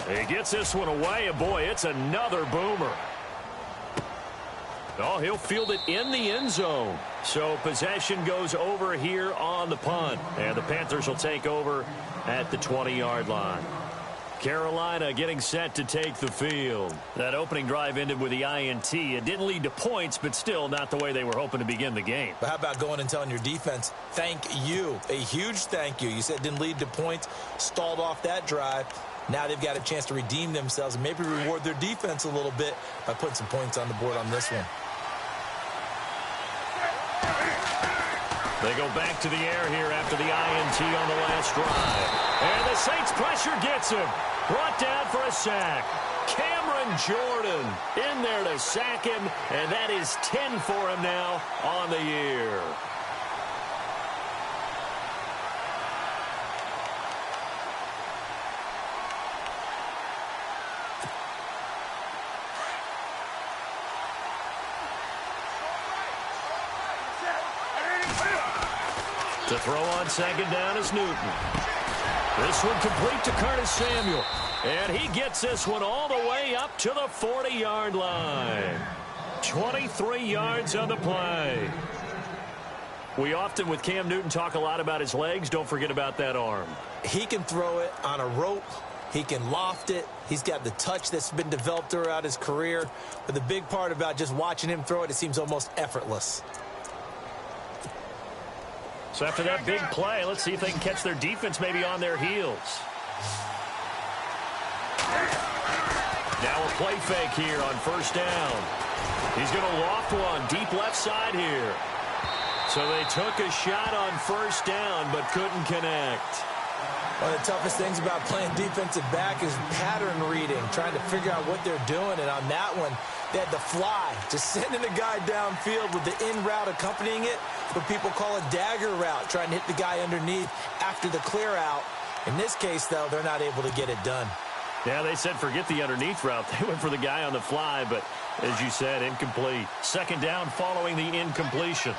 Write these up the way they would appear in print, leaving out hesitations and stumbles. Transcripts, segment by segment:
He gets this one away, and boy, it's another boomer. Oh, he'll field it in the end zone. So possession goes over here on the punt. And the Panthers will take over at the 20-yard line. Carolina getting set to take the field. That opening drive ended with the INT. It didn't lead to points, but still not the way they were hoping to begin the game. But how about going and telling your defense, thank you, a huge thank you. You said it didn't lead to points, stalled off that drive. Now they've got a chance to redeem themselves and maybe reward their defense a little bit by putting some points on the board on this one. They go back to the air here after the INT on the last drive. And the Saints pressure gets him. Brought down for a sack. Cameron Jordan in there to sack him, and that is 10 for him now on the year. To throw on second down is Newton. This one complete to Curtis Samuel. And he gets this one all the way up to the 40-yard line. 23 yards on the play. We often, with Cam Newton, talk a lot about his legs. Don't forget about that arm. He can throw it on a rope. He can loft it. He's got the touch that's been developed throughout his career. But the big part about just watching him throw it, it seems almost effortless. So after that big play, let's see if they can catch their defense maybe on their heels. Now a play fake here on first down. He's going to loft one deep left side here. So they took a shot on first down but couldn't connect. One of the toughest things about playing defensive back is pattern reading, trying to figure out what they're doing. And on that one, they had to fly, just sending a guy downfield with the in route accompanying it, what people call a dagger route, trying to hit the guy underneath after the clear out. In this case, though, they're not able to get it done. Yeah, they said forget the underneath route. They went for the guy on the fly, but as you said, incomplete. Second down following the incompletion.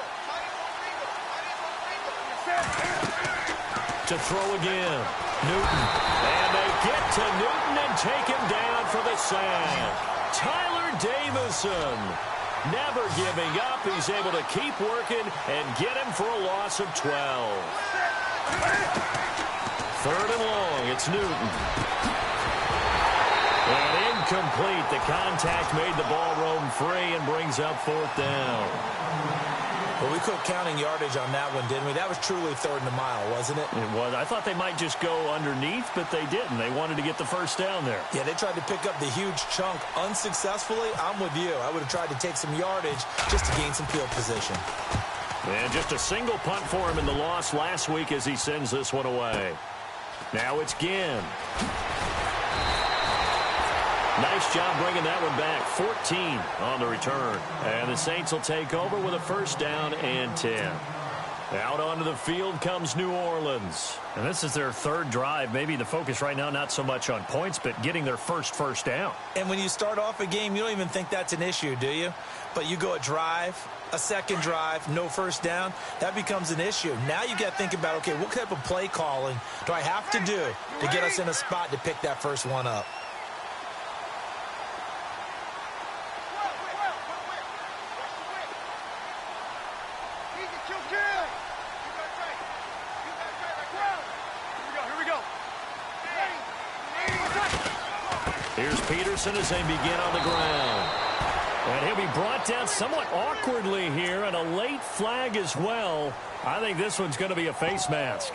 To throw again, Newton. And they get to Newton and take him down for the sack. Tyler Davison, never giving up. He's able to keep working and get him for a loss of 12. Third and long, it's Newton. And incomplete. The contact made the ball roam free and brings up fourth down. Well, we quit counting yardage on that one, didn't we? That was truly third and a mile, wasn't it? It was. I thought they might just go underneath, but they didn't. They wanted to get the first down there. Yeah, they tried to pick up the huge chunk unsuccessfully. I'm with you. I would have tried to take some yardage just to gain some field position. And just a single punt for him in the loss last week as he sends this one away. Now it's Ginn. Nice job bringing that one back. 14 on the return. And the Saints will take over with a first down and 10. Out onto the field comes New Orleans. And this is their third drive. Maybe the focus right now not so much on points, but getting their first down. And when you start off a game, you don't even think that's an issue, do you? But you go a drive, a second drive, no first down, that becomes an issue. Now you got to think about, okay, what type of play calling do I have to do to get us in a spot to pick that first one up? Here's Peterson as they begin on the ground. And he'll be brought down somewhat awkwardly here, and a late flag as well. I think this one's going to be a face mask.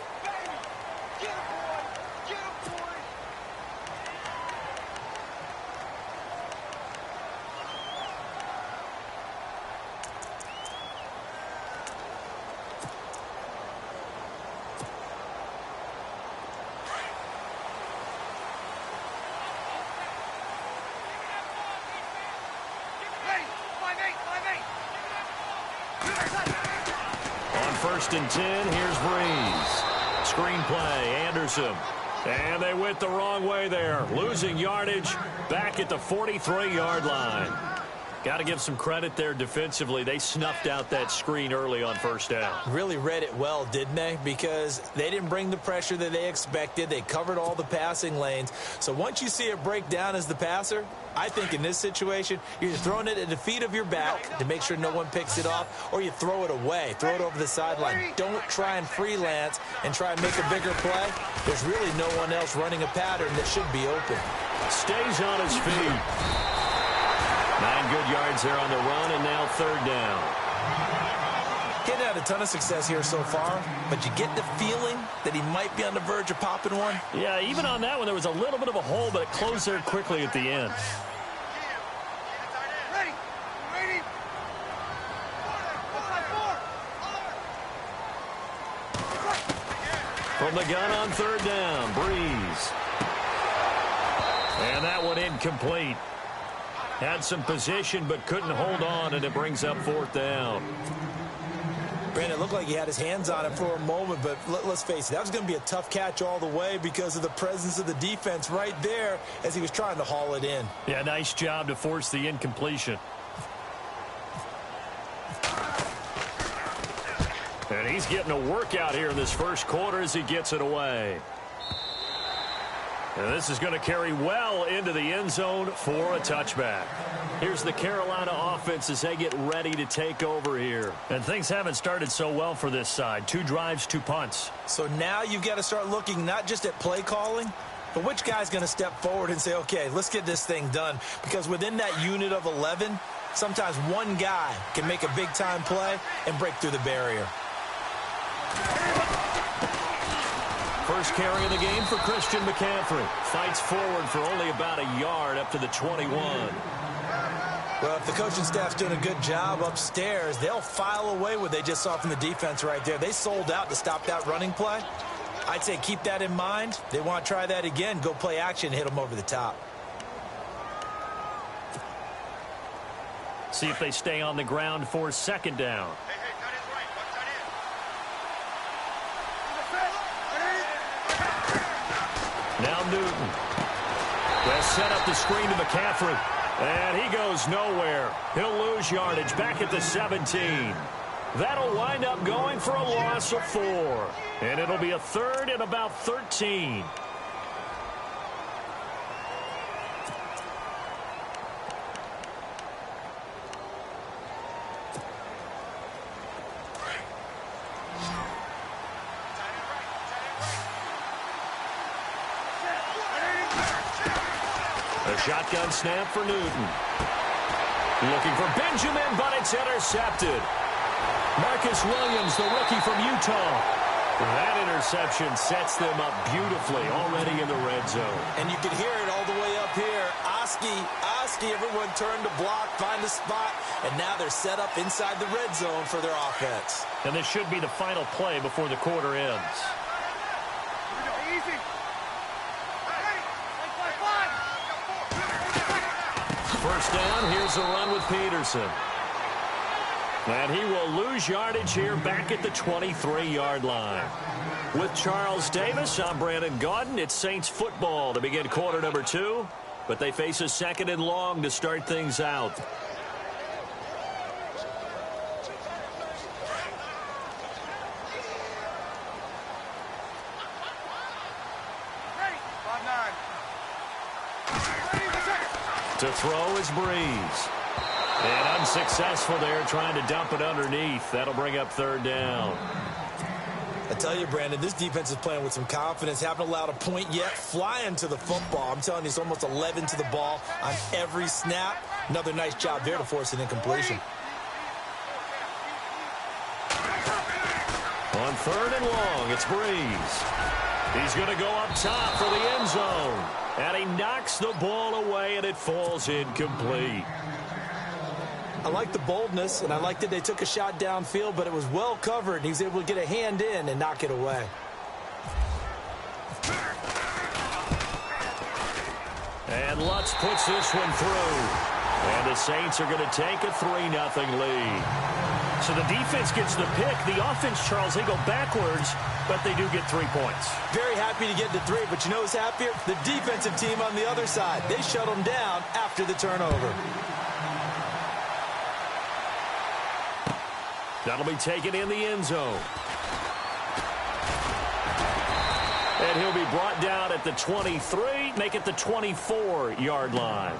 First and 10, here's Breeze. Screenplay, Anderson. And they went the wrong way there. Losing yardage back at the 43-yard line. Got to give some credit there defensively. They snuffed out that screen early on first down. Really read it well, didn't they? Because they didn't bring the pressure that they expected. They covered all the passing lanes. So once you see it break down as the passer, I think in this situation, you're just throwing it at the feet of your back to make sure no one picks it off, or you throw it away. Throw it over the sideline. Don't try and freelance and try and make a bigger play. There's really no one else running a pattern that should be open. Stays on his feet. 9 good yards there on the run, and now third down. Getting had a ton of success here so far, but you get the feeling that he might be on the verge of popping one. Yeah, even on that one, there was a little bit of a hole, but it closed there quickly at the end. From the gun on third down, Breeze. And that one incomplete. Had some position, but couldn't hold on, and it brings up fourth down. Brandon, it looked like he had his hands on it for a moment, but let's face it, that was going to be a tough catch all the way because of the presence of the defense right there as he was trying to haul it in. Yeah, nice job to force the incompletion. And he's getting a workout here in this first quarter as he gets it away. And this is going to carry well into the end zone for a touchback. Here's the Carolina offense as they get ready to take over here. And things haven't started so well for this side. 2 drives, 2 punts. So now you've got to start looking not just at play calling, but which guy's going to step forward and say, okay, let's get this thing done. Because within that unit of 11, sometimes one guy can make a big-time play and break through the barrier. First carry of the game for Christian McCaffrey. Fights forward for only about a yard up to the 21. Well, if the coaching staff's doing a good job upstairs, they'll file away what they just saw from the defense right there. They sold out to stop that running play. I'd say keep that in mind. They want to try that again. Go play action, hit them over the top. See if they stay on the ground for second down. Now Newton. They'll set up the screen to McCaffrey. And he goes nowhere. He'll lose yardage back at the 17. That'll wind up going for a loss of 4. And it'll be a third and about 13. A shotgun snap for Newton. Looking for Benjamin, but it's intercepted. Marcus Williams, the rookie from Utah. That interception sets them up beautifully already in the red zone. And you can hear it all the way up here. Oski, everyone turned to block, find a spot, and now they're set up inside the red zone for their offense. And this should be the final play before the quarter ends. First down, here's a run with Peterson. And he will lose yardage here back at the 23-yard line. With Charles Davis, I'm Brandon Gaudin. It's Saints football to begin quarter number 2, but they face a second and long to start things out. To throw is Breeze. And unsuccessful there, trying to dump it underneath. That'll bring up third down. I tell you, Brandon, this defense is playing with some confidence. Haven't allowed a point yet. Flying to the football. I'm telling you, it's almost 11 to the ball on every snap. Another nice job there to force an incompletion. On third and long, it's Breeze. He's going to go up top for the end zone. And he knocks the ball away, and it falls incomplete. I like the boldness, and I like that they took a shot downfield, but it was well covered, and he was able to get a hand in and knock it away. And Lutz puts this one through. And the Saints are going to take a 3-0 lead. So the defense gets the pick. The offense, Charles, they go backwards, but they do get 3 points. Very happy to get to 3, but you know who's happier? The defensive team on the other side. They shut them down after the turnover. That'll be taken in the end zone. And he'll be brought down at the 23, make it the 24-yard line.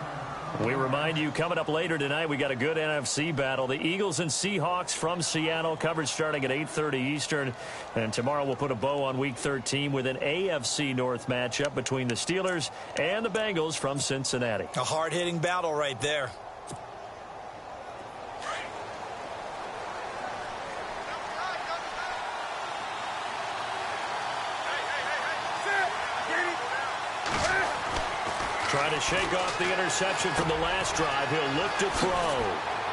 We remind you, coming up later tonight, we got a good NFC battle. The Eagles and Seahawks from Seattle, coverage starting at 8:30 Eastern. And tomorrow we'll put a bow on Week 13 with an AFC North matchup between the Steelers and the Bengals from Cincinnati. A hard-hitting battle right there. Trying to shake off the interception from the last drive. He'll look to throw.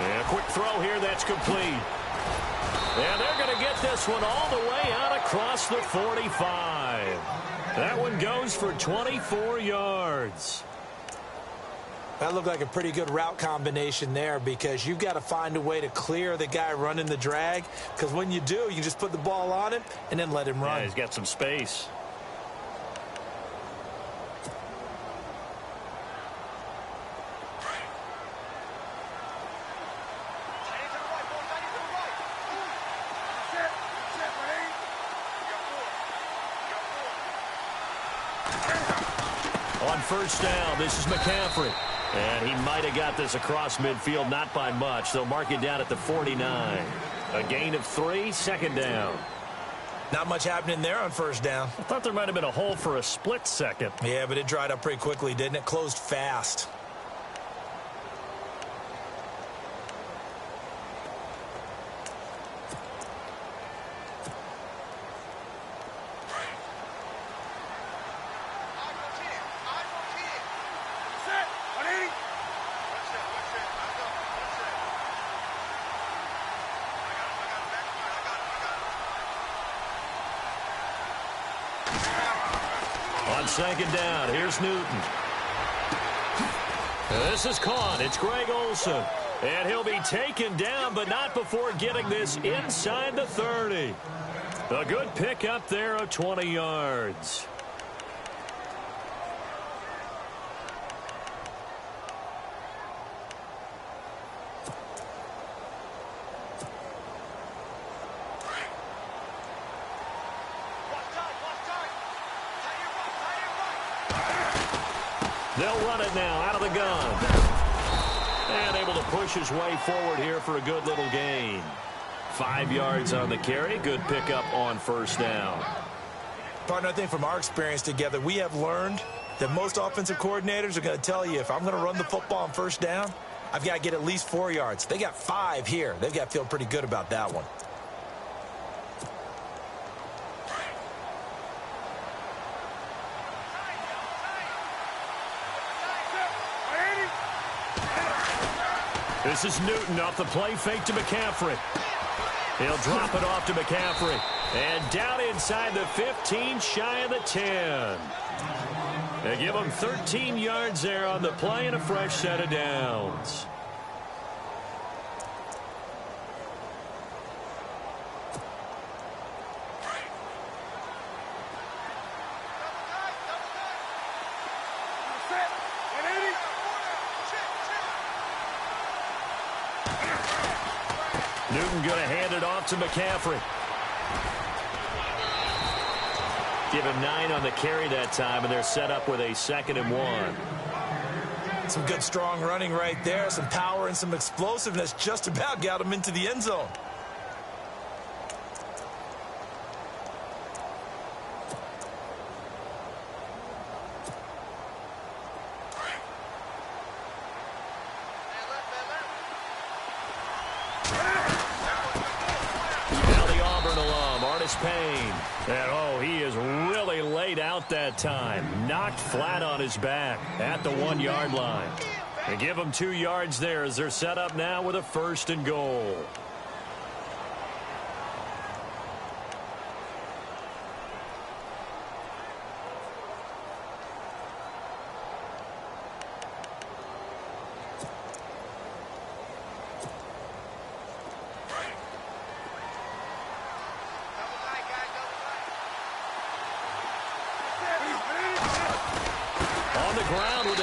And a quick throw here that's complete. And they're going to get this one all the way out across the 45. That one goes for 24 yards. That looked like a pretty good route combination there, because you've got to find a way to clear the guy running the drag, because when you do, you just put the ball on him and then let him run. Yeah, he's got some space. On first down, this is McCaffrey. And he might have got this across midfield, not by much. They'll mark it down at the 49. A gain of 3, second down. Not much happening there on first down. I thought there might have been a hole for a split second. Yeah, but it dried up pretty quickly, didn't it? Closed fast. On second down, here's Newton. This is caught. It's Greg Olsen. And he'll be taken down, but not before getting this inside the 30. A good pickup there of 20 yards. They'll run it now out of the gun. And able to push his way forward here for a good little gain. 5 yards on the carry. Good pickup on first down. Partner, I think from our experience together, we have learned that most offensive coordinators are going to tell you, if I'm going to run the football on first down, I've got to get at least 4 yards. They got 5 here. They've got to feel pretty good about that one. This is Newton off the play fake to McCaffrey. He'll drop it off to McCaffrey. And down inside the 15, shy of the 10. They give him 13 yards there on the play and a fresh set of downs. Newton going to hand it off to McCaffrey. Give him 9 on the carry that time, and they're set up with a 2nd and 1. Some good strong running right there. Some power and some explosiveness just about got him into the end zone. Payne. And, oh, he is really laid out that time. Knocked flat on his back at the 1-yard line. They give him 2 yards there as they're set up now with a 1st and goal.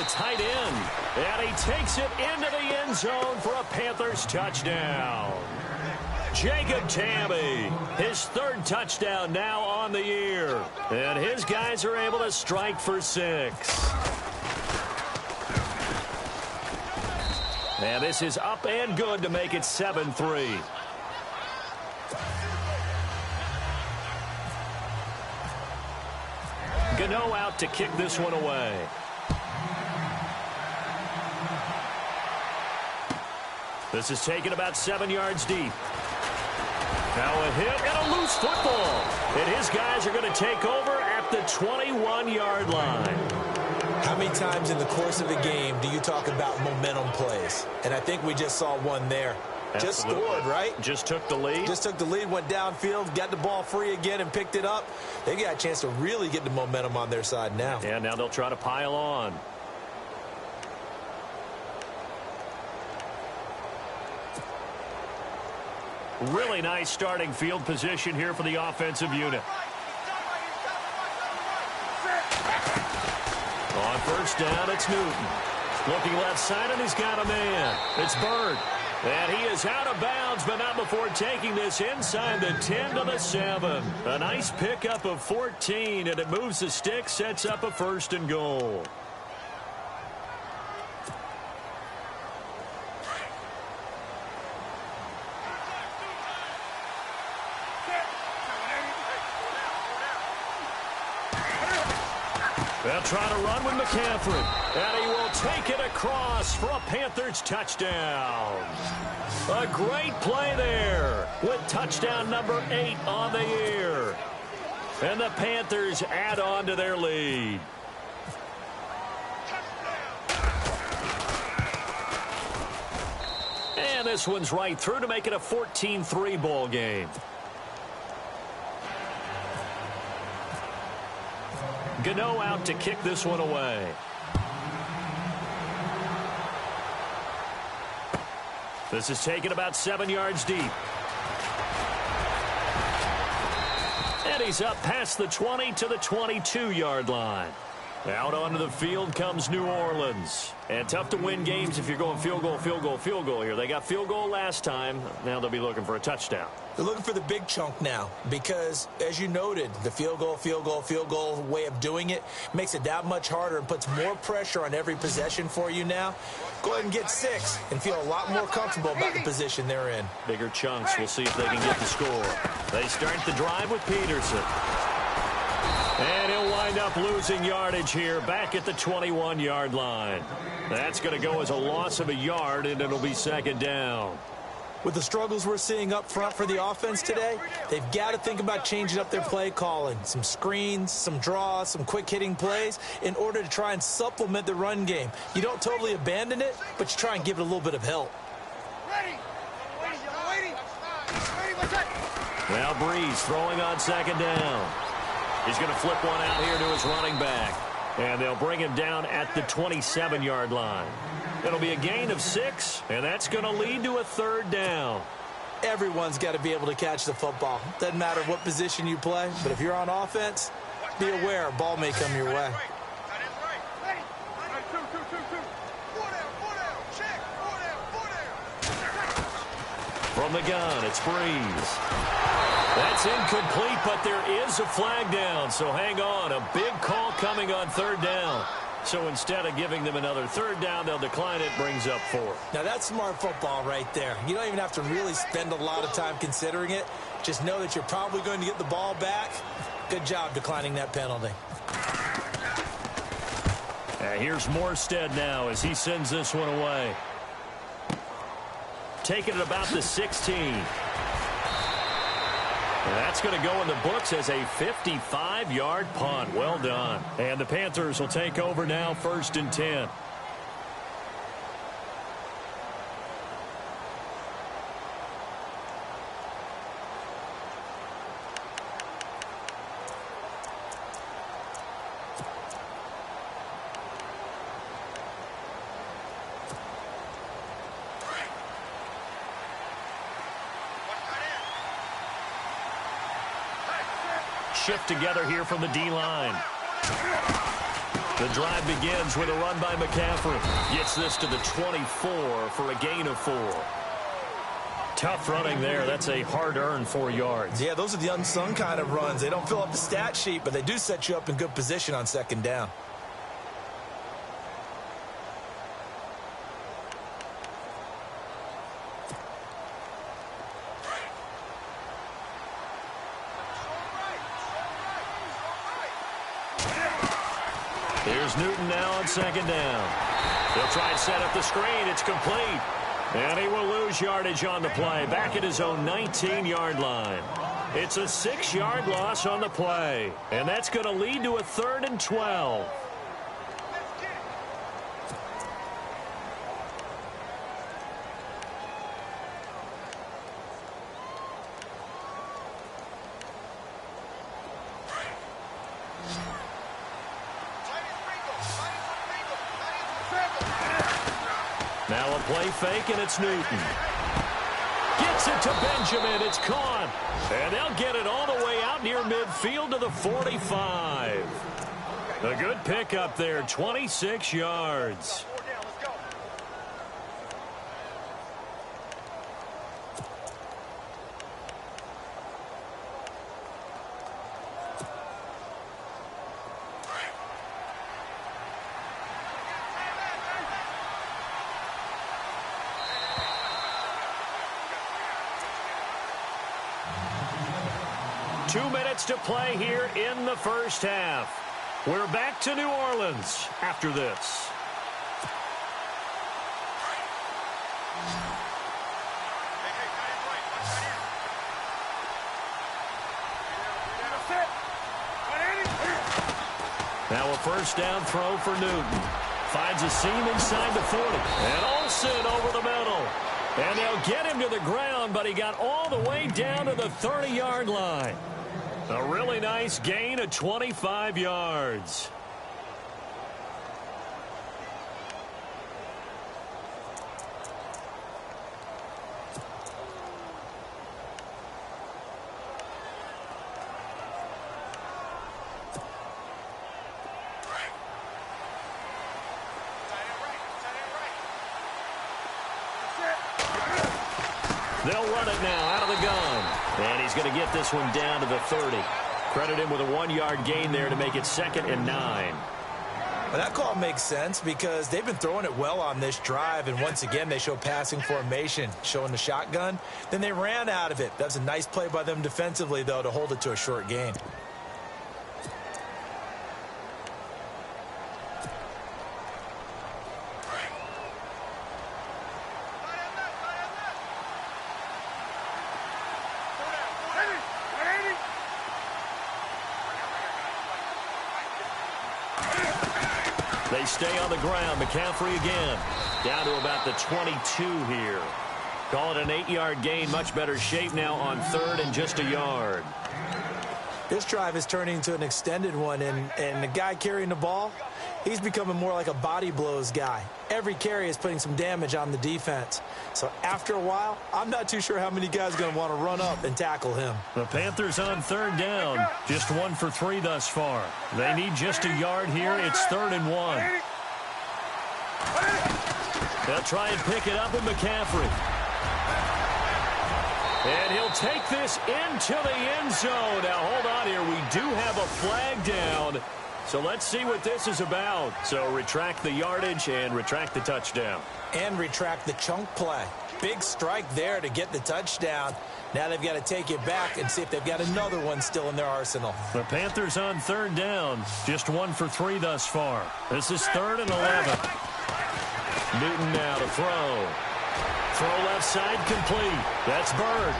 Tight end, and he takes it into the end zone for a Panthers touchdown. Jacob Tammy, his third touchdown now on the year. And his guys are able to strike for 6. And this is up and good to make it 7-3. Gano out to kick this one away. This is taken about 7 yards deep. Now a hit and a loose football. And his guys are going to take over at the 21-yard line. How many times in the course of a game do you talk about momentum plays? And I think we just saw one there. Absolutely. Just scored, right? Just took the lead. Just took the lead, went downfield, got the ball free again and picked it up. They got a chance to really get the momentum on their side now. Yeah, now they'll try to pile on. Really nice starting field position here for the offensive unit. On first down, it's Newton. Looking left side, and he's got a man. It's Bird. And he is out of bounds, but not before taking this inside the 10 to the 7. A nice pickup of 14, and it moves the stick, sets up a 1st and goal. They'll try to run with McCaffrey, and he will take it across for a Panthers touchdown. A great play there with touchdown number 8 on the year. And the Panthers add on to their lead. And this one's right through to make it a 14-3 ball game. Gano out to kick this one away. This is taken about 7 yards deep. And he's up past the 20 to the 22-yard line. Out onto the field comes New Orleans. And tough to win games if you're going field goal, field goal, field goal here. They got field goal last time. Now they'll be looking for a touchdown. They're looking for the big chunk now because, as you noted, the field goal way of doing it makes it that much harder and puts more pressure on every possession for you now. Go ahead and get 6 and feel a lot more comfortable about the position they're in. Bigger chunks. We'll see if they can get the score. They start the drive with Peterson. And he'll wind up losing yardage here back at the 21-yard line. That's going to go as a loss of a yard, and it'll be 2nd down. With the struggles we're seeing up front for the offense today, they've got to think about changing up their play calling. Some screens, some draws, some quick-hitting plays in order to try and supplement the run game. You don't totally abandon it, but you try and give it a little bit of help. Now Breeze throwing on 2nd down. He's going to flip one out here to his running back. And they'll bring him down at the 27-yard line. It'll be a gain of 6, and that's going to lead to a 3rd down. Everyone's got to be able to catch the football. Doesn't matter what position you play, but if you're on offense, be aware a ball may come your way. From the gun, it's Breeze. That's incomplete, but there is a flag down, so hang on. A big call coming on 3rd down. So instead of giving them another 3rd down, they'll decline it, brings up 4. Now that's smart football right there. You don't even have to really spend a lot of time considering it. Just know that you're probably going to get the ball back. Good job declining that penalty. Here's Morstead now as he sends this one away. Taking it about the 16. And that's going to go in the books as a 55-yard punt. Well done. And the Panthers will take over now, 1st and 10. Shift together here from the D-line. The drive begins with a run by McCaffrey. Gets this to the 24 for a gain of 4. Tough running there. That's a hard-earned 4 yards. Yeah, those are the unsung kind of runs. They don't fill up the stat sheet, but they do set you up in good position on second down. Here's Newton now on second down. He'll try and set up the screen. It's complete. And he will lose yardage on the play. Back at his own 19-yard line. It's a 6-yard loss on the play. And that's going to lead to a 3rd and 12. Now a play fake, and it's Newton. Gets it to Benjamin. It's caught. And they'll get it all the way out near midfield to the 45. A good pickup there, 26 yards. To play here in the first half. We're back to New Orleans after this. Now a first down throw for Newton. Finds a seam inside the 40. And Olsen over the middle. And they'll get him to the ground, but he got all the way down to the 30-yard line. A really nice gain of 25 yards. They'll run it now out of the gun. And he's going to get this one down to the 30. Credit him with a 1-yard gain there to make it 2nd and 9. Well, that call makes sense because they've been throwing it well on this drive, and once again they show passing formation, showing the shotgun. Then they ran out of it. That's a nice play by them defensively, though, to hold it to a short gain. They stay on the ground. McCaffrey again. Down to about the 22 here. Call it an 8-yard gain. Much better shape now on 3rd and just a yard. This drive is turning into an extended one, and the guy carrying the ball, he's becoming more like a body blows guy. Every carry is putting some damage on the defense. So after a while, I'm not too sure how many guys are going to want to run up and tackle him. The Panthers on 3rd down. Just 1 for 3 thus far. They need just a yard here. It's 3rd and 1. They'll try and pick it up with McCaffrey. And he'll take this into the end zone. Now, hold on here. We do have a flag down. So let's see what this is about. So retract the yardage and retract the touchdown. And retract the chunk play. Big strike there to get the touchdown. Now they've got to take it back and see if they've got another one still in their arsenal. The Panthers on 3rd down. Just 1 for 3 thus far. This is 3rd and 11. Newton now to throw. Throw left side complete. That's Bird.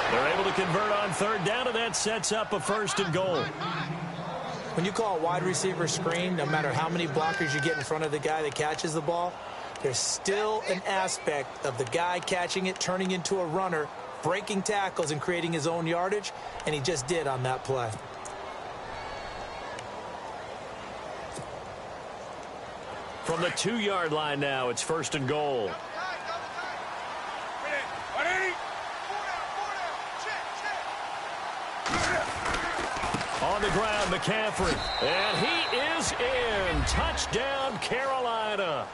They're able to convert on 3rd down, and that sets up a 1st and goal. When you call a wide receiver screen, no matter how many blockers you get in front of the guy that catches the ball, there's still an aspect of the guy catching it, turning into a runner, breaking tackles and creating his own yardage, and he just did on that play. From the 2-yard line now, it's 1st and goal. On the ground, McCaffrey. And he is in. Touchdown, Carolina.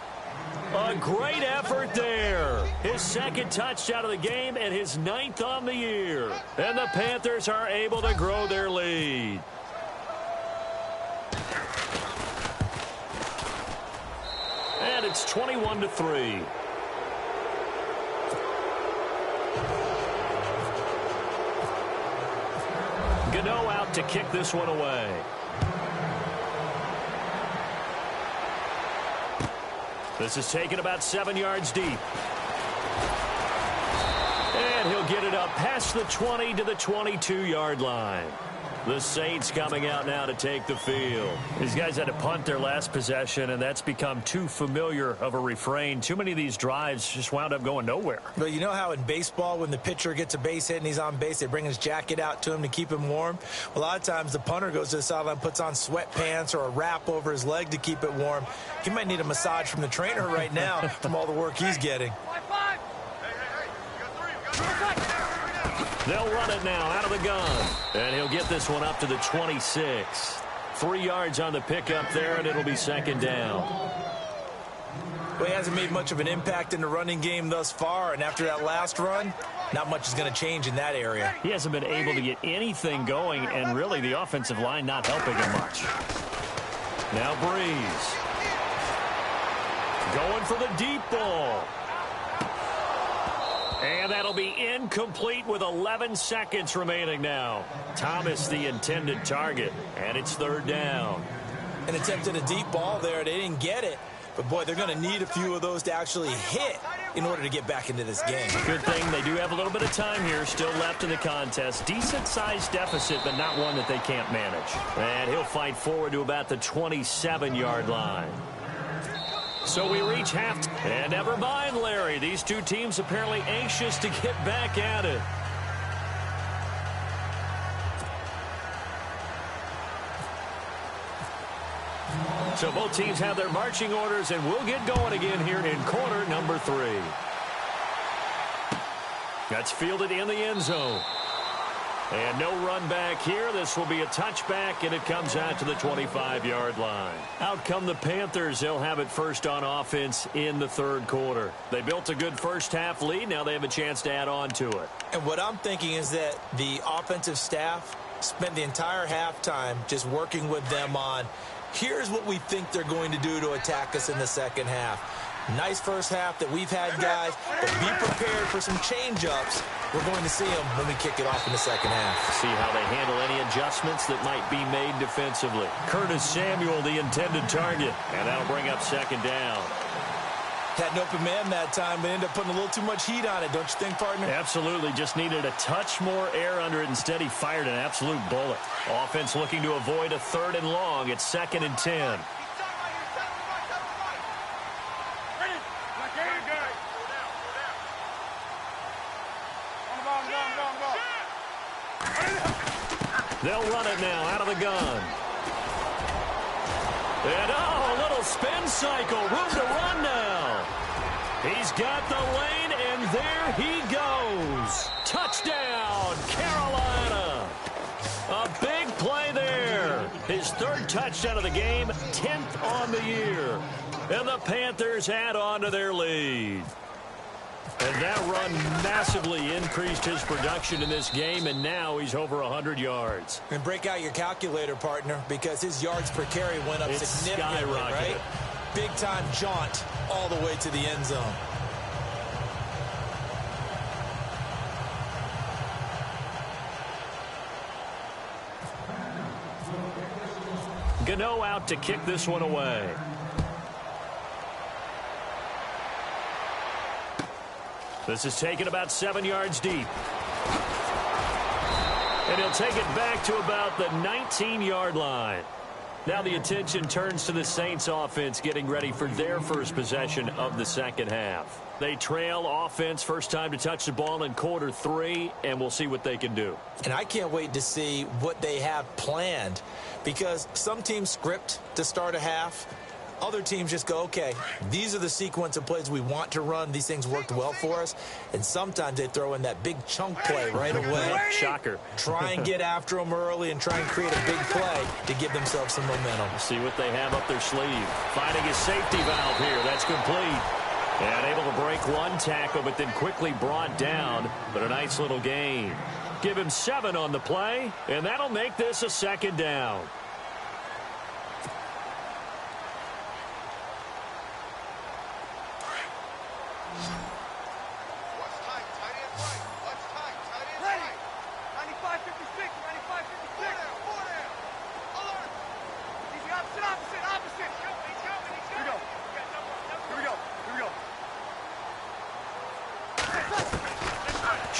A great effort there. His second touchdown of the game and his 9th on the year. And the Panthers are able to grow their lead. And it's 21-3. Gano out to kick this one away. This is taken about 7 yards deep. And he'll get it up past the 20 to the 22-yard line. The Saints coming out now to take the field. These guys had to punt their last possession, and that's become too familiar of a refrain. Too many of these drives just wound up going nowhere. But you know how in baseball, when the pitcher gets a base hit and he's on base, they bring his jacket out to him to keep him warm? A lot of times the punter goes to the sideline, puts on sweatpants or a wrap over his leg to keep it warm. He might need a massage from the trainer right now from all the work he's getting. They'll run it now out of the gun. And he'll get this one up to the 26. 3 yards on the pickup there, and it'll be second down. Well, he hasn't made much of an impact in the running game thus far, and after that last run, not much is going to change in that area. He hasn't been able to get anything going, and really the offensive line not helping him much. Now Breeze. Going for the deep ball. And that'll be incomplete with 11 seconds remaining now. Thomas the intended target, and it's third down. An attempt at a deep ball there. They didn't get it. But, boy, they're going to need a few of those to actually hit in order to get back into this game. Good thing they do have a little bit of time here still left in the contest. Decent-sized deficit, but not one that they can't manage. And he'll fight forward to about the 27-yard line. So we reach half. And never mind, Larry. These two teams apparently anxious to get back at it. So both teams have their marching orders, and we'll get going again here in quarter number 3. That's fielded in the end zone. And no run back here. This will be a touchback, and it comes out to the 25-yard line. Out come the Panthers. They'll have it first on offense in the third quarter. They built a good first-half lead. Now they have a chance to add on to it. And what I'm thinking is that the offensive staff spent the entire halftime just working with them on, here's what we think they're going to do to attack us in the second half. Nice first half that we've had, guys, but be prepared for some change-ups. We're going to see them when we kick it off in the second half. See how they handle any adjustments that might be made defensively. Curtis Samuel, the intended target, and that'll bring up second down. Had an open man that time, but ended up putting a little too much heat on it, don't you think, partner? Absolutely. Just needed a touch more air under it. Instead, he fired an absolute bullet. Offense looking to avoid a third and long. It's 2nd and 10. They'll run it now out of the gun. And, oh, a little spin cycle. Room to run now. He's got the lane, and there he goes. Touchdown, Carolina. A big play there. His third touchdown of the game, 10th on the year. And the Panthers add on to their lead. And that run massively increased his production in this game, and now he's over 100 yards. And break out your calculator, partner, because his yards per carry went up significantly, right? Big-time jaunt all the way to the end zone. Gano out to kick this one away. This is taken about 7 yards deep. And he'll take it back to about the 19-yard line. Now the attention turns to the Saints offense getting ready for their first possession of the second half. They trail offense, first time to touch the ball in quarter 3, and we'll see what they can do. And I can't wait to see what they have planned, because some teams script to start a half. Other teams just go, okay, these are the sequence of plays we want to run. These things worked well for us. And sometimes they throw in that big chunk play right away. Shocker. Try and get after them early and try and create a big play to give themselves some momentum. See what they have up their sleeve. Finding his safety valve here. That's complete. And able to break one tackle, but then quickly brought down. But a nice little gain. Give him 7 on the play, and that'll make this a 2nd down.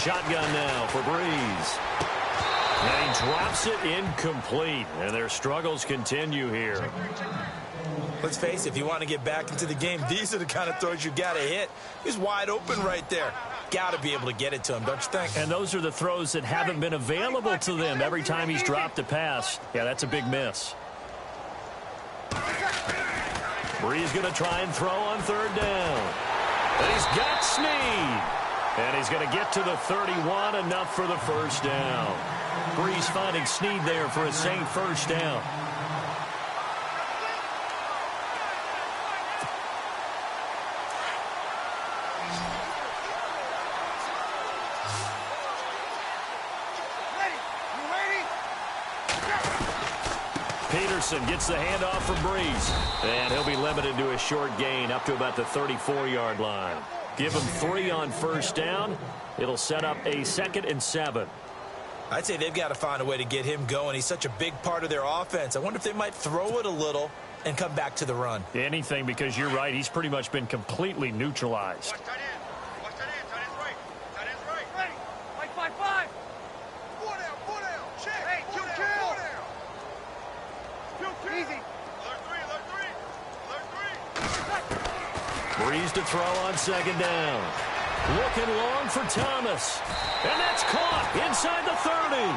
Shotgun now for Breeze. And he drops it incomplete. And their struggles continue here. Let's face it, if you want to get back into the game, these are the kind of throws you got to hit. He's wide open right there. Got to be able to get it to him, don't you think? And those are the throws that haven't been available to them every time he's dropped a pass. Yeah, that's a big miss. Breeze going to try and throw on 3rd down. And he's got Snead. And he's going to get to the 31, enough for the 1st down. Breeze finding Snead there for his same 1st down. Peterson gets the handoff from Breeze. And he'll be limited to a short gain up to about the 34-yard line. Give him 3 on 1st down. It'll set up a 2nd and 7. I'd say they've got to find a way to get him going. He's such a big part of their offense. I wonder if they might throw it a little and come back to the run. Anything, because you're right. He's pretty much been completely neutralized. Watch that in. Watch that in. Tight end's right. Tight end's right. Ready. Like 5-5. 4 down. 4 down. Check. Hey, 2 down. 4 down. 2. Easy. Alert 3. Alert 3. Alert 3. Breeze to throw on 2nd down. Looking long for Thomas. And that's caught inside the 30.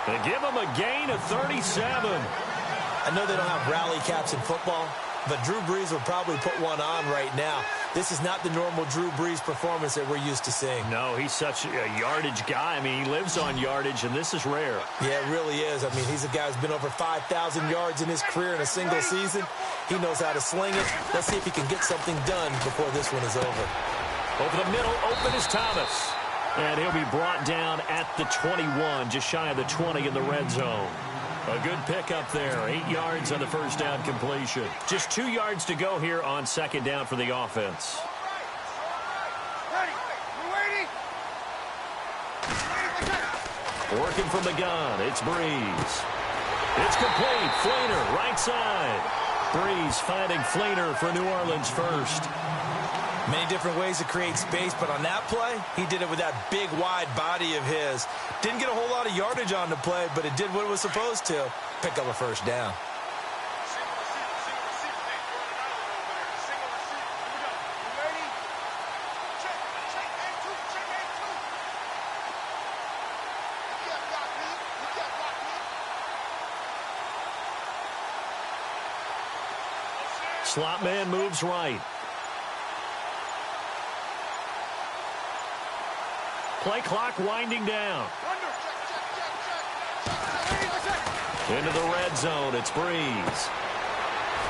They give him a gain of 37. I know they don't have rally caps in football, but Drew Brees will probably put one on right now. This is not the normal Drew Brees performance that we're used to seeing. No, he's such a yardage guy. I mean, he lives on yardage, and this is rare. Yeah, it really is. I mean, he's a guy who's been over 5,000 yards in his career in a single season. He knows how to sling it. Let's see if he can get something done before this one is over. Over the middle, open is Thomas. And he'll be brought down at the 21, just shy of the 20 in the red zone. A good pickup there. 8 yards on the 1st down completion. Just 2 yards to go here on 2nd down for the offense. Working from the gun, it's Breeze. It's complete. Fleener, right side. Breeze finding Fleener for New Orleans first. Many different ways to create space, but on that play, he did it with that big, wide body of his. Didn't get a whole lot of yardage on the play, but it did what it was supposed to. Pick up a 1st down. Slot man moves right. Play clock winding down. Into the red zone, it's Breeze.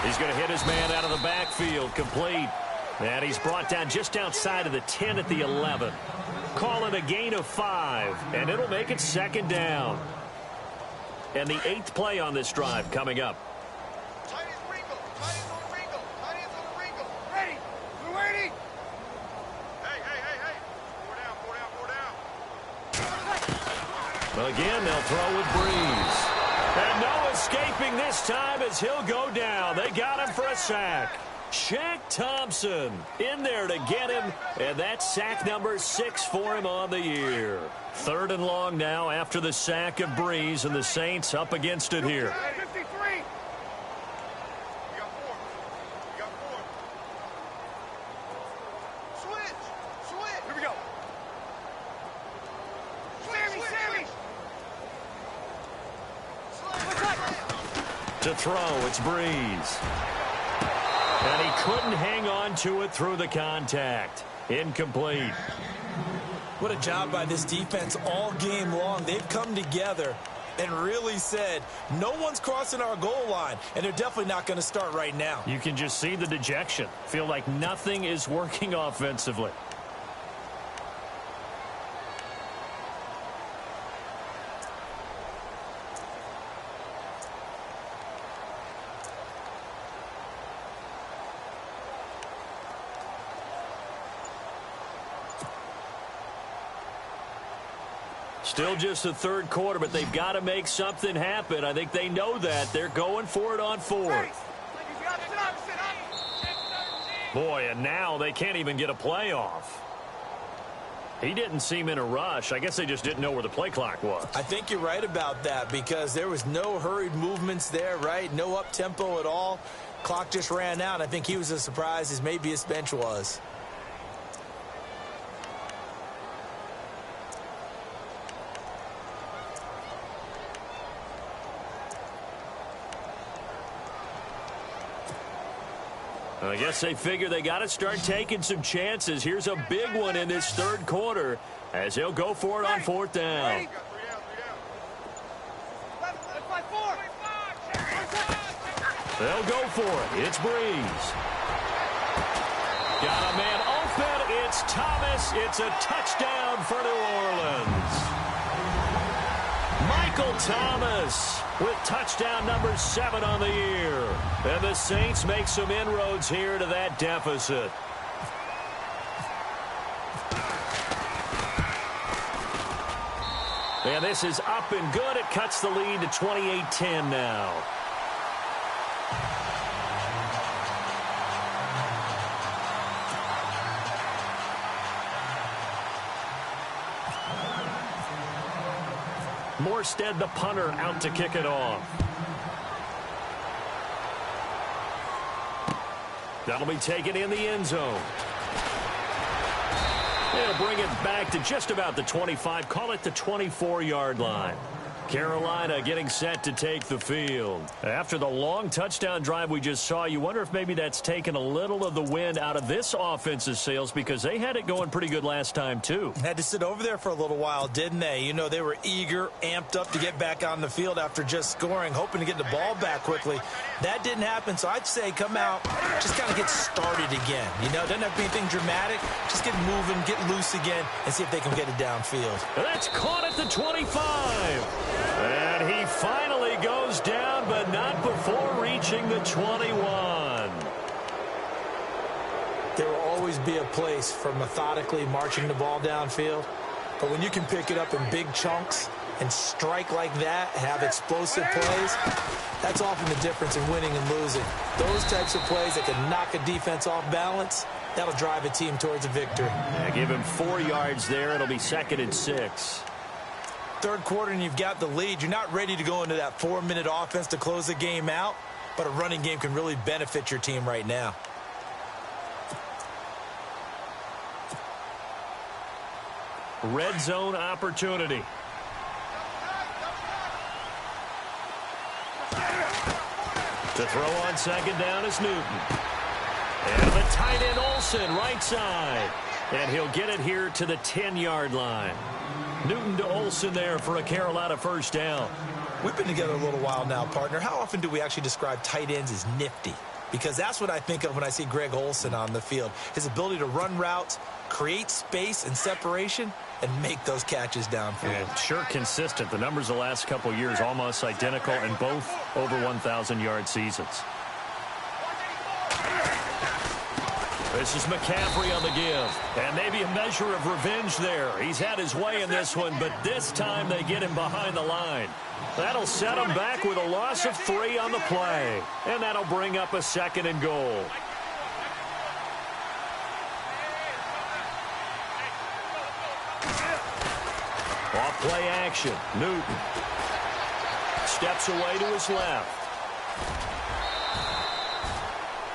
He's going to hit his man out of the backfield, complete. And he's brought down just outside of the 10 at the 11. Call it a gain of 5, and it'll make it 2nd down. And the 8th play on this drive coming up. Again, they'll throw with Breeze. And no escaping this time as he'll go down. They got him for a sack. Shaq Thompson in there to get him, and that's sack number 6 for him on the year. 3rd and long now after the sack of Breeze, and the Saints up against it here. 53. You got 4. You got 4. Switch. Here we go. Sammy. To throw, it's Breeze. And he couldn't hang on to it through the contact. Incomplete. What a job by this defense all game long. They've come together and really said, no one's crossing our goal line, and they're definitely not going to start right now. You can just see the dejection. Feel like nothing is working offensively. Still just the third quarter, but they've got to make something happen. I think they know that. They're going for it on fourth. Boy, and now they can't even get a play off. He didn't seem in a rush. I guess they just didn't know where the play clock was. I think you're right about that because there was no hurried movements there, right? No up-tempo at all. Clock just ran out. I think he was as surprised as maybe his bench was. I guess they figure they got to start taking some chances. Here's a big one in this third quarter as he'll go for it on fourth down. They'll go for it. It's Breeze. Got a man open. It's Thomas. It's a touchdown for New Orleans. Michael Thomas with touchdown number 7 on the year. And the Saints make some inroads here to that deficit. And this is up and good. It cuts the lead to 28-10 now. Morstead, the punter, out to kick it off. That'll be taken in the end zone. They'll bring it back to just about the 25, call it the 24-yard line. Carolina getting set to take the field. After the long touchdown drive we just saw, you wonder if maybe that's taken a little of the wind out of this offense's sails because they had it going pretty good last time, too. Had to sit over there for a little while, didn't they? You know, they were eager, amped up to get back on the field after just scoring, hoping to get the ball back quickly. That didn't happen, so I'd say come out, just kind of get started again. You know, doesn't have to be anything dramatic. Just get moving, get loose again, and see if they can get it downfield. That's caught at the 25. And he finally goes down, but not before reaching the 21. There will always be a place for methodically marching the ball downfield. But when you can pick it up in big chunks and strike like that, have explosive plays, that's often the difference in winning and losing. Those types of plays that can knock a defense off balance, that'll drive a team towards a victory. Yeah, give him 4 yards there. It'll be 2nd and 6. Third quarter and you've got the lead. You're not ready to go into that 4-minute offense to close the game out, but a running game can really benefit your team right now. Red zone opportunity. To throw on 2nd down is Newton. And the tight end Olsen right side. And he'll get it here to the 10-yard line. Newton to Olsen there for a Carolina first down. We've been together a little while now, partner. How often do we actually describe tight ends as nifty? Because that's what I think of when I see Greg Olsen on the field. His ability to run routes, create space and separation, and make those catches downfield. And sure consistent. The numbers the last couple of years almost identical and both over 1,000-yard seasons. This is McCaffrey on the give. And maybe a measure of revenge there. He's had his way in this one, but this time they get him behind the line. That'll set him back with a loss of 3 on the play. And that'll bring up a 2nd and goal. Off play action. Newton steps away to his left.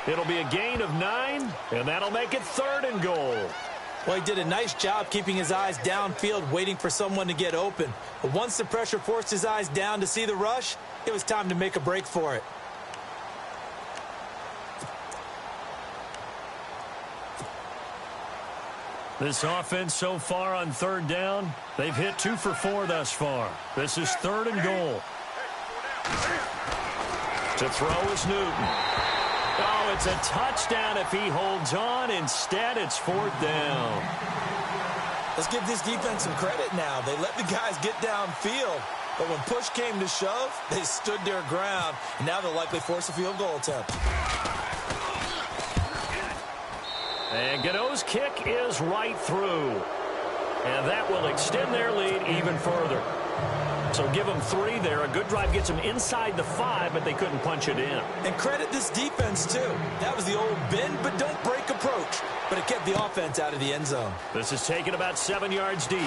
It'll be a gain of 9, and that'll make it 3rd and goal. Well, he did a nice job keeping his eyes downfield, waiting for someone to get open. But once the pressure forced his eyes down to see the rush, it was time to make a break for it. This offense so far on third down, they've hit 2 for 4 thus far. This is 3rd and goal. To throw is Newton. Oh, it's a touchdown if he holds on. Instead, it's 4th down. Let's give this defense some credit now. They let the guys get downfield, but when push came to shove, they stood their ground, and now they'll likely force a field goal attempt. And Gano's kick is right through. And that will extend their lead even further. So give them 3 there. A good drive gets them inside the 5, but they couldn't punch it in. And credit this defense, too. That was the old bend but don't break approach, but it kept the offense out of the end zone. This is taken about 7 yards deep.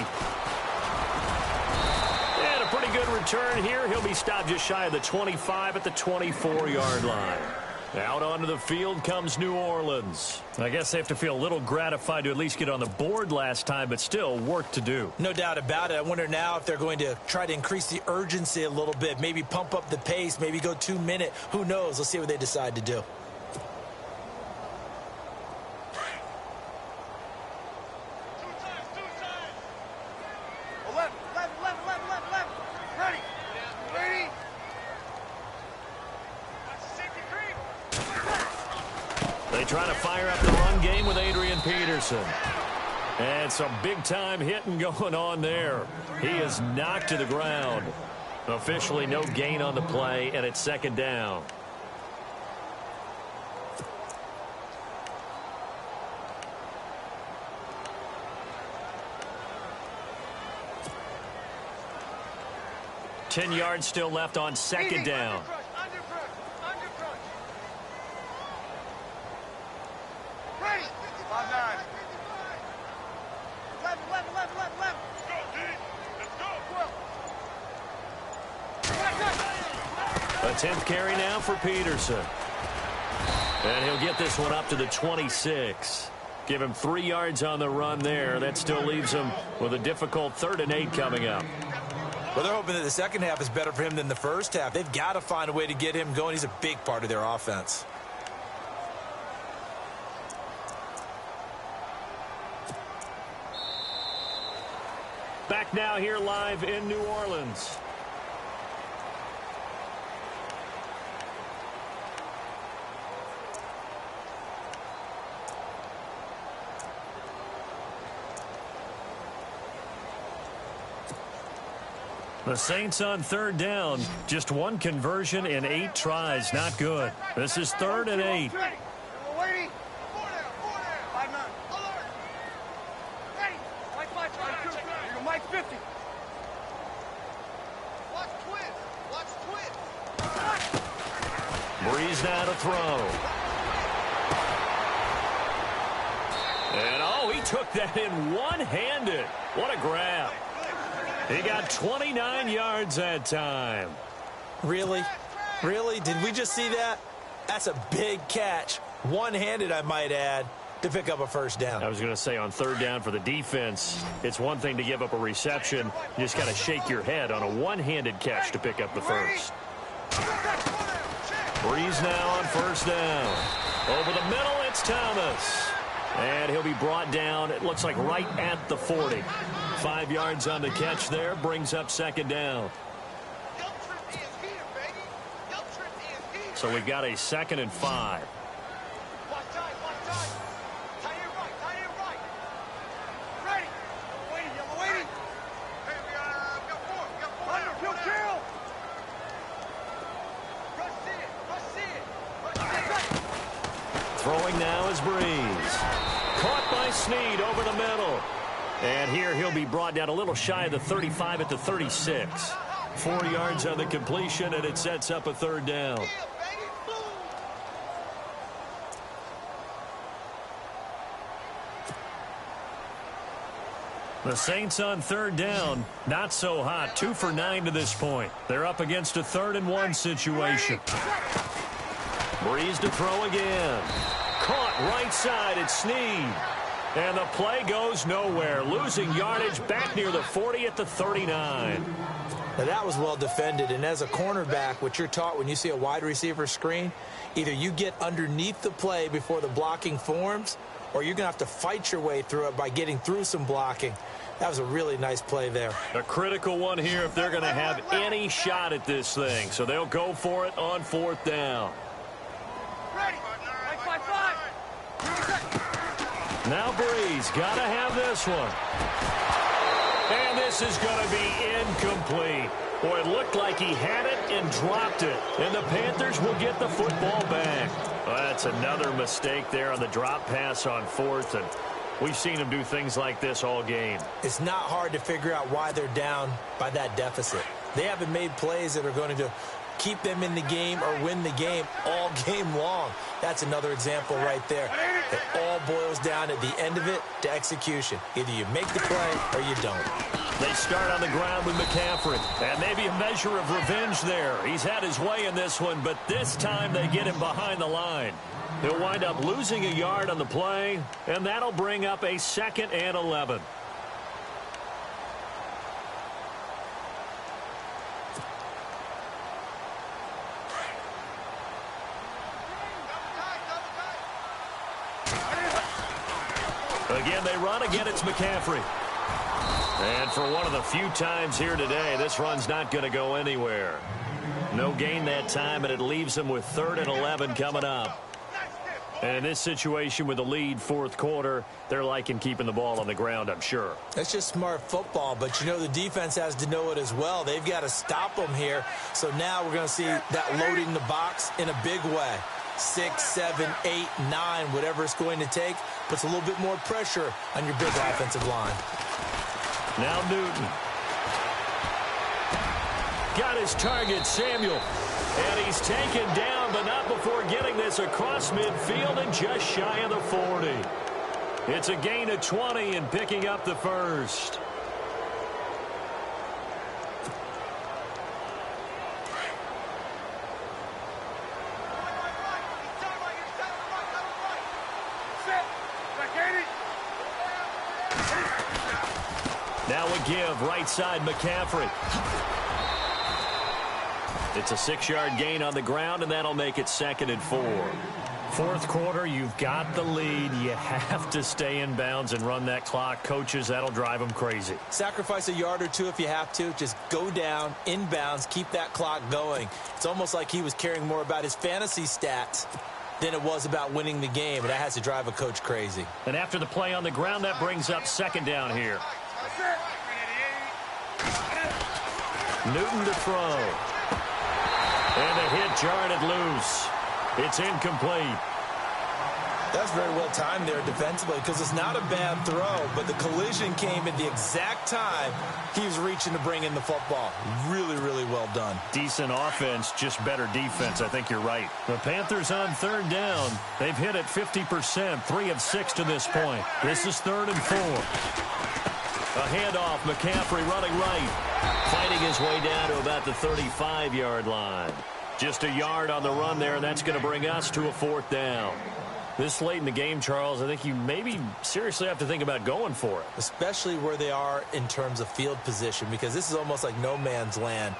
And a pretty good return here. He'll be stopped just shy of the 25 at the 24-yard line. Out onto the field comes New Orleans. I guess they have to feel a little gratified to at least get on the board last time, but still work to do. No doubt about it. I wonder now if they're going to try to increase the urgency a little bit, maybe pump up the pace, maybe go 2-minute. Who knows? Let's see what they decide to do. They try to fire up the run game with Adrian Peterson. And some big-time hitting going on there. He is knocked to the ground. Officially no gain on the play, and it's 2nd down. Ten yards still left on 2nd down. A 10th carry now for Peterson. And he'll get this one up to the 26. Give him 3 yards on the run there. That still leaves him with a difficult 3rd and 8 coming up. Well, they're hoping that the second half is better for him than the first half. They've got to find a way to get him going. He's a big part of their offense. Back now here live in New Orleans. The Saints on 3rd down. Just 1 conversion in 8 tries. Not good. This is 3rd and 8. Breeze now to throw. And, oh, he took that in one-handed. What a grab. He got 29 yards that time. Really? Really? Did we just see that? That's a big catch. One-handed, I might add, to pick up a 1st down. I was going to say on 3rd down for the defense, it's one thing to give up a reception. You just got to shake your head on a one-handed catch to pick up the 1st. Breeze now on 1st down. Over the middle, it's Thomas. And he'll be brought down, it looks like right at the 40. 5 yards on the catch there, brings up 2nd down. So we've got a 2nd and 5. Throwing now is Breeze. Caught by Snead over the middle. And here he'll be brought down a little shy of the 35 at the 36. 4 yards on the completion, and it sets up a 3rd down. The Saints on 3rd down, not so hot. 2 for 9 to this point. They're up against a 3rd and 1 situation. Breeze to throw again. Caught right side at Snead. And the play goes nowhere. Losing yardage back near the 40 at the 39. Now that was well defended, and as a cornerback, what you're taught when you see a wide receiver screen, either you get underneath the play before the blocking forms, or you're going to have to fight your way through it by getting through some blocking. That was a really nice play there. A critical one here if they're going to have any shot at this thing. So they'll go for it on 4th down. Ready. 5-5. Now Breeze got to have this one. And this is going to be incomplete. Boy, it looked like he had it and dropped it. And the Panthers will get the football back. Well, that's another mistake there on the drop pass on 4th. And we've seen him do things like this all game. It's not hard to figure out why they're down by that deficit. They haven't made plays that are going to keep them in the game or win the game all game long. That's another example right there. It all boils down at the end of it to execution. Either you make the play or you don't. They start on the ground with McCaffrey. And maybe a measure of revenge there. He's had his way in this one, but this time they get him behind the line. He'll wind up losing a yard on the play, and that'll bring up a 2nd and 11. Again, they run. Again, it's McCaffrey. And for one of the few times here today, this run's not going to go anywhere. No gain that time, and it leaves them with 3rd and 11 coming up. And in this situation with the lead 4th quarter, they're liking keeping the ball on the ground, I'm sure. That's just smart football, but you know the defense has to know it as well. They've got to stop them here. So now we're going to see that loading the box in a big way. 6, 7, 8, 9, whatever it's going to take, puts a little bit more pressure on your big offensive line. Now Newton. Got his target, Samuel. And he's taken down, but not before getting this across midfield and just shy of the 40. It's a gain of 20 and picking up the first. Now a give, right side, McCaffrey. It's a 6-yard gain on the ground, and that'll make it 2nd and 4. 4th quarter, you've got the lead. You have to stay in bounds and run that clock. Coaches, that'll drive them crazy. Sacrifice a yard or two if you have to. Just go down, in bounds, keep that clock going. It's almost like he was caring more about his fantasy stats than it was about winning the game, and that has to drive a coach crazy. And after the play on the ground, that brings up 2nd down here. Newton to throw. And a hit jarred loose. It's incomplete. That's very well timed there defensively because it's not a bad throw, but the collision came at the exact time he was reaching to bring in the football. Really, really well done. Decent offense, just better defense. I think you're right. The Panthers on 3rd down. They've hit it 50%, 3 of 6 to this point. This is 3rd and 4. A handoff, McCaffrey running right. Fighting his way down to about the 35-yard line. Just a yard on the run there, and that's going to bring us to a 4th down. This late in the game, Charles, I think you maybe seriously have to think about going for it. Especially where they are in terms of field position, because this is almost like no man's land.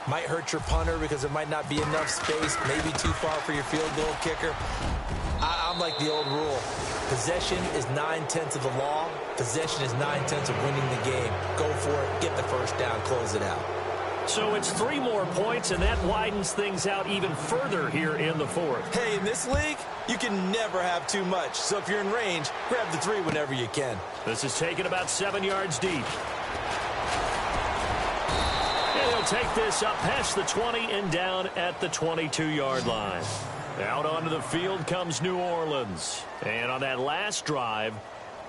Might hurt your punter because there might not be enough space, maybe too far for your field goal kicker. I'm like the old rule. Possession is 9/10 of the law. Possession is 9/10 of winning the game. Go for it, get the first down, close it out. So it's 3 more points, and that widens things out even further here in the 4th. Hey, in this league, you can never have too much. So if you're in range, grab the 3 whenever you can. This is taken about 7 yards deep. And he'll take this up past the 20 and down at the 22-yard line. Out onto the field comes New Orleans. And on that last drive,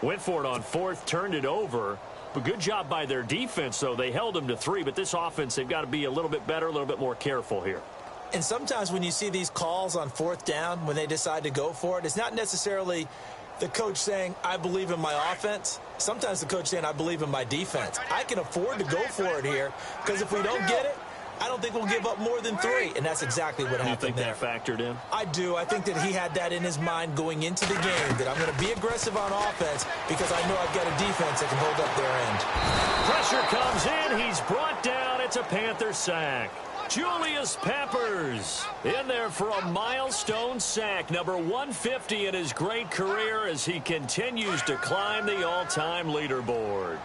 went for it on 4th, turned it over. But good job by their defense, though. They held them to 3, but this offense, they've got to be a little bit better, a little bit more careful here. And sometimes when you see these calls on 4th down, when they decide to go for it, it's not necessarily the coach saying, I believe in my offense. Sometimes the coach saying, I believe in my defense. I can afford to go for it here, because if we don't get it, I don't think we'll give up more than 3, and that's exactly what happened there. You think that factored in? I do. I think that he had that in his mind going into the game, that I'm going to be aggressive on offense because I know I've got a defense that can hold up their end. Pressure comes in. He's brought down. It's a Panther sack. Julius Peppers in there for a milestone sack, number 150 in his great career as he continues to climb the all-time leaderboard.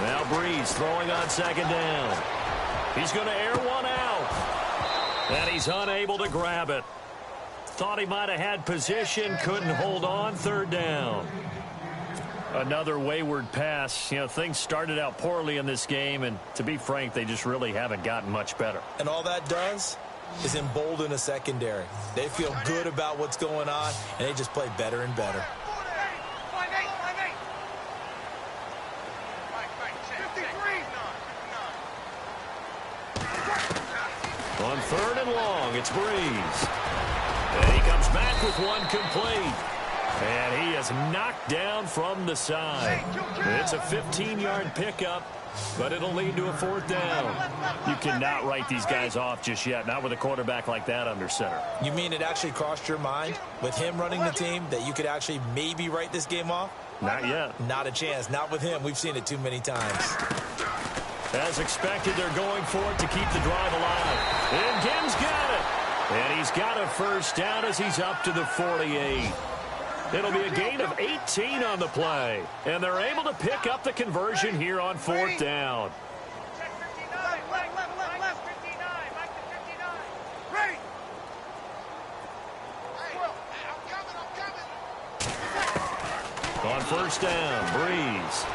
Now Breeze throwing on second down. He's going to air one out. And he's unable to grab it. Thought he might have had position, couldn't hold on, third down. Another wayward pass. You know, things started out poorly in this game, and to be frank, they just really haven't gotten much better. And all that does is embolden a secondary. They feel good about what's going on, and they just play better and better. On third and long, it's Breeze. And he comes back with one complete. And he is knocked down from the side. It's a 15-yard pickup, but it'll lead to a fourth down. You cannot write these guys off just yet, not with a quarterback like that under center. You mean it actually crossed your mind with him running the team that you could actually maybe write this game off? Not yet. Not a chance. Not with him. We've seen it too many times. As expected, they're going for it to keep the drive alive. And Gim's got it. And he's got a first down as he's up to the 48. It'll be a gain of 18 on the play. And they're able to pick up the conversion here on fourth down. On first down, Breeze.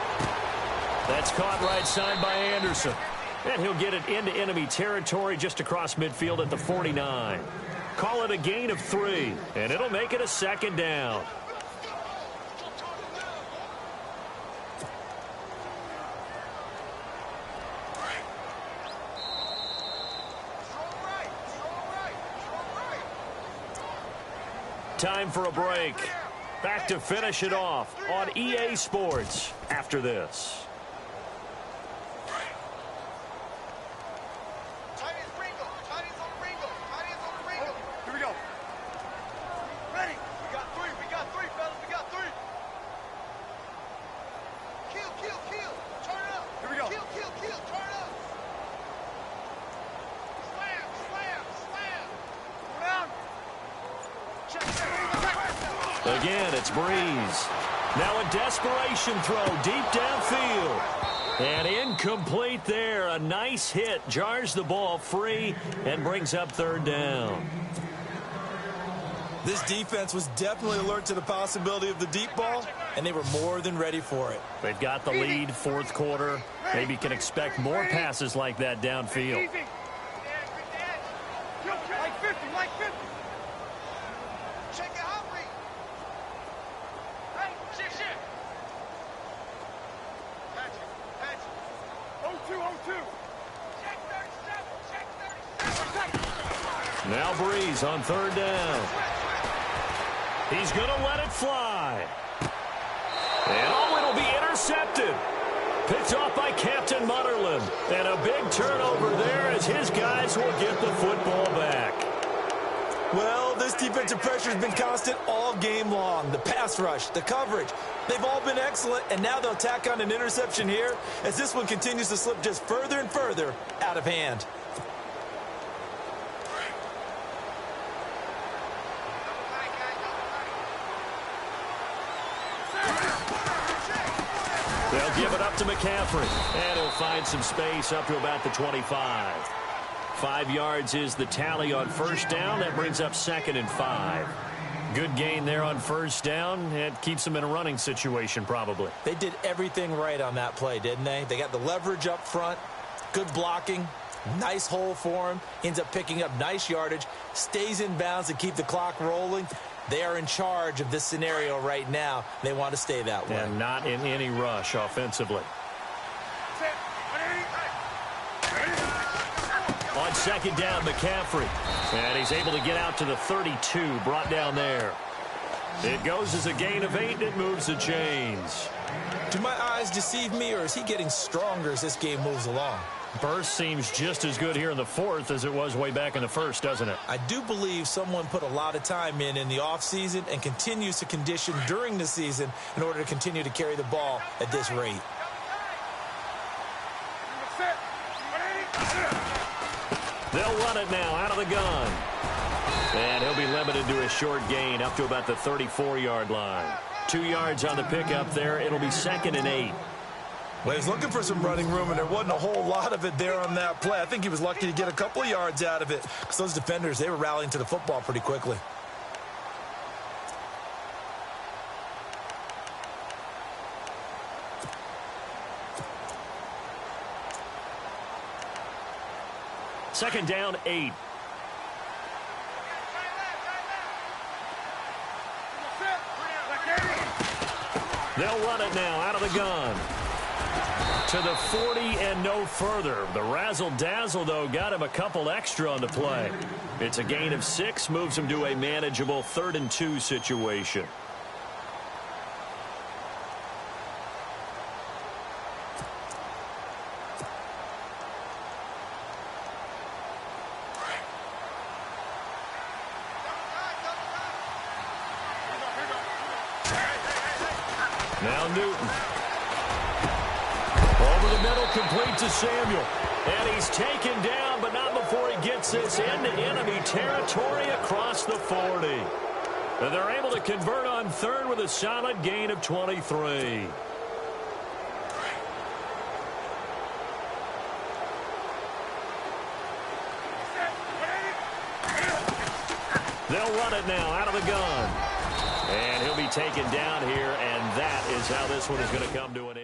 That's caught right side by Anderson. And he'll get it into enemy territory just across midfield at the 49. Call it a gain of 3, and it'll make it a second down. Time for a break. Back to finish it off on EA Sports after this. Again, it's Breeze. Now a desperation throw deep downfield. And incomplete there. A nice hit. Jars the ball free and brings up third down. This defense was definitely alert to the possibility of the deep ball, and they were more than ready for it. They've got the lead, fourth quarter. Maybe can expect more passes like that downfield. Now Breeze on third down. He's going to let it fly. And oh, it'll be intercepted. Picked off by Captain Mutterland. And a big turnover there as his guys will get the football back. Well, this defensive pressure has been constant all game long. The pass rush, the coverage, they've all been excellent, and now they'll tack on an interception here as this one continues to slip just further and further out of hand. They'll give it up to McCaffrey, and he'll find some space up to about the 25. 5 yards is the tally on first down. That brings up 2nd and 5. Good gain there on first down. It keeps them in a running situation probably. They did everything right on that play, didn't they? They got the leverage up front, good blocking, nice hole for him, ends up picking up nice yardage, stays in bounds to keep the clock rolling. They are in charge of this scenario right now. They want to stay that way. And not in any rush offensively. On second down, McCaffrey. And he's able to get out to the 32, brought down there. It goes as a gain of 8, and it moves the chains. Do my eyes deceive me, or is he getting stronger as this game moves along? Burst seems just as good here in the fourth as it was way back in the first, doesn't it? I do believe someone put a lot of time in the offseason and continues to condition during the season in order to continue to carry the ball at this rate. They'll run it now out of the gun. And he'll be limited to a short gain up to about the 34-yard line. 2 yards on the pickup there. It'll be 2nd and 8. Well, he's looking for some running room, and there wasn't a whole lot of it there on that play. I think he was lucky to get a couple of yards out of it because those defenders, they were rallying to the football pretty quickly. Second down, 8. They'll run it now out of the gun. To the 40 and no further. The razzle-dazzle, though, got him a couple extra on the play. It's a gain of 6, moves him to a manageable 3rd and 2 situation. Now Newton. Over the middle, complete to Samuel. And he's taken down, but not before he gets this into enemy territory across the 40. And they're able to convert on 3rd with a solid gain of 23. They'll run it now out of the gun. And he'll be taken down here, and that is how this one is going to come to an end.